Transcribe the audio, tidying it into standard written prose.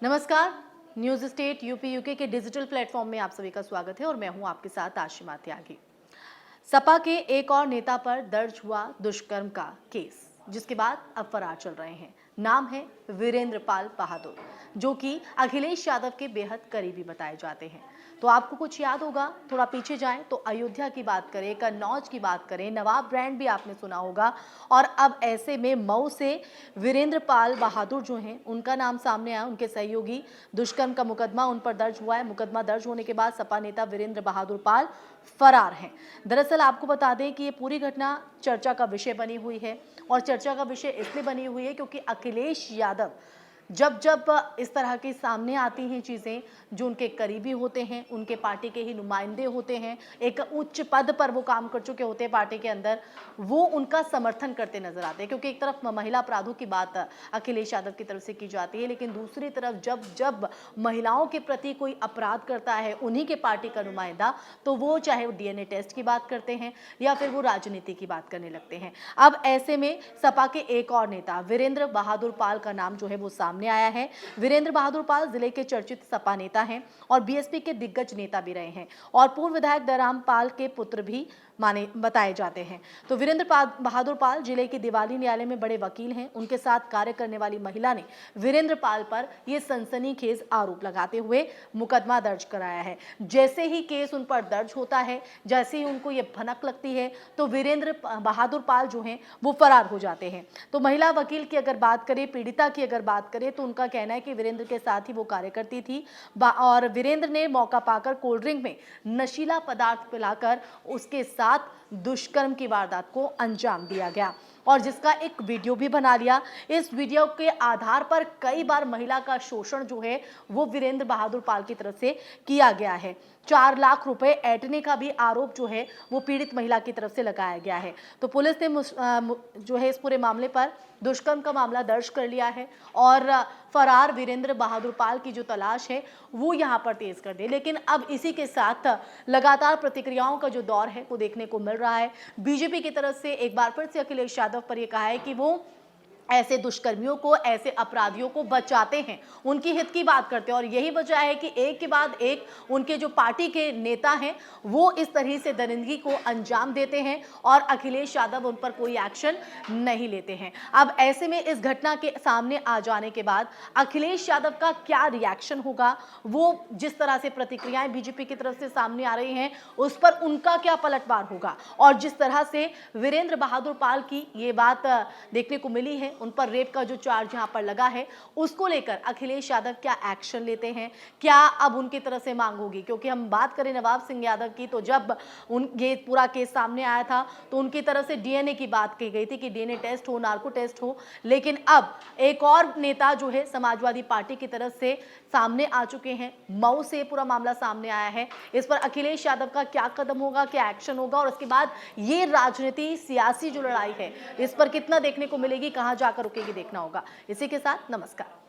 नमस्कार। News state UP UK के digital platform में आप सभी का स्वागत है और मैं हूं आपके साथ आशिमा त्यागी। सपा के एक और नेता पर दर्ज हुआ दुष्कर्म का केस, जिसके बाद अब फरार चल रहे हैं। नाम है वीरेंद्र पाल बहादुर, जो कि अखिलेश यादव के बेहद करीबी बताए जाते हैं। तो आपको कुछ याद होगा, थोड़ा पीछे जाएं तो अयोध्या की बात करें, कन्नौज की बात करें, नवाब ब्रांड भी आपने सुना होगा। और अब ऐसे में मऊ से वीरेंद्र पाल बहादुर जो हैं, उनका नाम सामने आया। उनके सहयोगी दुष्कर्म का मुकदमा उन पर दर्ज हुआ है। मुकदमा दर्ज होने के बाद सपा नेता वीरेंद्र बहादुर पाल फरार हैं। दरअसल आपको बता दें कि ये पूरी घटना चर्चा का विषय बनी हुई है, और चर्चा का विषय इसलिए बनी हुई है क्योंकि अखिलेश यादव जब जब इस तरह की सामने आती हैं चीज़ें, जो उनके करीबी होते हैं, उनके पार्टी के ही नुमाइंदे होते हैं, एक उच्च पद पर वो काम कर चुके होते हैं पार्टी के अंदर, वो उनका समर्थन करते नजर आते हैं। क्योंकि एक तरफ महिला अपराधों की बात अखिलेश यादव की तरफ से की जाती है, लेकिन दूसरी तरफ जब जब महिलाओं के प्रति कोई अपराध करता है उन्हीं के पार्टी का नुमाइंदा, तो वो चाहे वो डीएनए टेस्ट की बात करते हैं या फिर वो राजनीति की बात करने लगते हैं। अब ऐसे में सपा के एक और नेता वीरेंद्र बहादुर पाल का नाम जो है वो सामने आया है। वीरेंद्र बहादुर पाल जिले के चर्चित सपा नेता हैं और बीएसपी के दिग्गज नेता भी रहे हैं, और पूर्व विधायक दराम पाल के पुत्र भी माने बताए जाते हैं। तो वीरेंद्र बहादुर पाल जिले के दिवाली न्यायालय में बड़े वकील हैं। उनके साथ कार्य करने वाली महिला ने वीरेंद्र पाल पर यह सनसनीखेज आरोप लगाते हुए मुकदमा दर्ज कराया है। जैसे ही केस उन पर दर्ज होता है, जैसे ही उनको ये भनक लगती है, तो वीरेंद्र बहादुर पाल जो हैं वो फरार हो जाते हैं। तो महिला वकील की अगर बात करें, पीड़िता की अगर बात करें, तो उनका कहना है कि वीरेंद्र के साथ ही वो कार्य करती थी और वीरेंद्र ने मौका पाकर कोल्ड ड्रिंक में नशीला पदार्थ पिलाकर उसके साथ दुष्कर्म की वारदात को अंजाम दिया गया, और जिसका एक वीडियो भी बना लिया। इस वीडियो के आधार पर कई बार महिला का शोषण जो है वो वीरेंद्र बहादुर पाल की तरफ से किया गया है। 4 लाख रुपए ऐंठने का भी आरोप जो है वो पीड़ित महिला की तरफ से लगाया गया है। तो पुलिस ने जो है इस पूरे मामले पर दुष्कर्म का मामला दर्ज कर लिया है, और फरार वीरेंद्र बहादुर पाल की जो तलाश है वो यहाँ पर तेज कर दे। लेकिन अब इसी के साथ लगातार प्रतिक्रियाओं का जो दौर है वो देखने को मिल रहा है। बीजेपी की तरफ से एक बार फिर से अखिलेश यादव पर यह कहा है कि वो ऐसे दुष्कर्मियों को, ऐसे अपराधियों को बचाते हैं, उनकी हित की बात करते हैं। और यही वजह है कि एक के बाद एक उनके जो पार्टी के नेता हैं वो इस तरह से दरिंदगी को अंजाम देते हैं, और अखिलेश यादव उन पर कोई एक्शन नहीं लेते हैं। अब ऐसे में इस घटना के सामने आ जाने के बाद अखिलेश यादव का क्या रिएक्शन होगा, वो जिस तरह से प्रतिक्रियाएं बीजेपी की तरफ से सामने आ रही हैं उस पर उनका क्या पलटवार होगा, और जिस तरह से वीरेंद्र बहादुर पाल की ये बात देखने को मिली है, उन पर रेप का जो चार्ज यहां पर लगा है, उसको लेकर अखिलेश यादव क्या एक्शन लेते हैं, क्या अब उनकी तरफ से मांग होगी। क्योंकि हम बात करें नवाब सिंह यादव की, तो जब ये पूरा केस सामने आया था तो उनकी तरफ से डीएनए की बात की गई थी कि डीएनए टेस्ट हो, नार्को टेस्ट हो। लेकिन अब एक और नेता जो है समाजवादी पार्टी की तरफ से सामने आ चुके हैं। मऊ से पूरा मामला सामने आया है। इस पर अखिलेश यादव का क्या कदम होगा, क्या एक्शन होगा, और उसके बाद ये राजनीति, सियासी जो लड़ाई है, इस पर कितना देखने को मिलेगी, कहां जाकर रुकेगी, देखना होगा। इसी के साथ नमस्कार।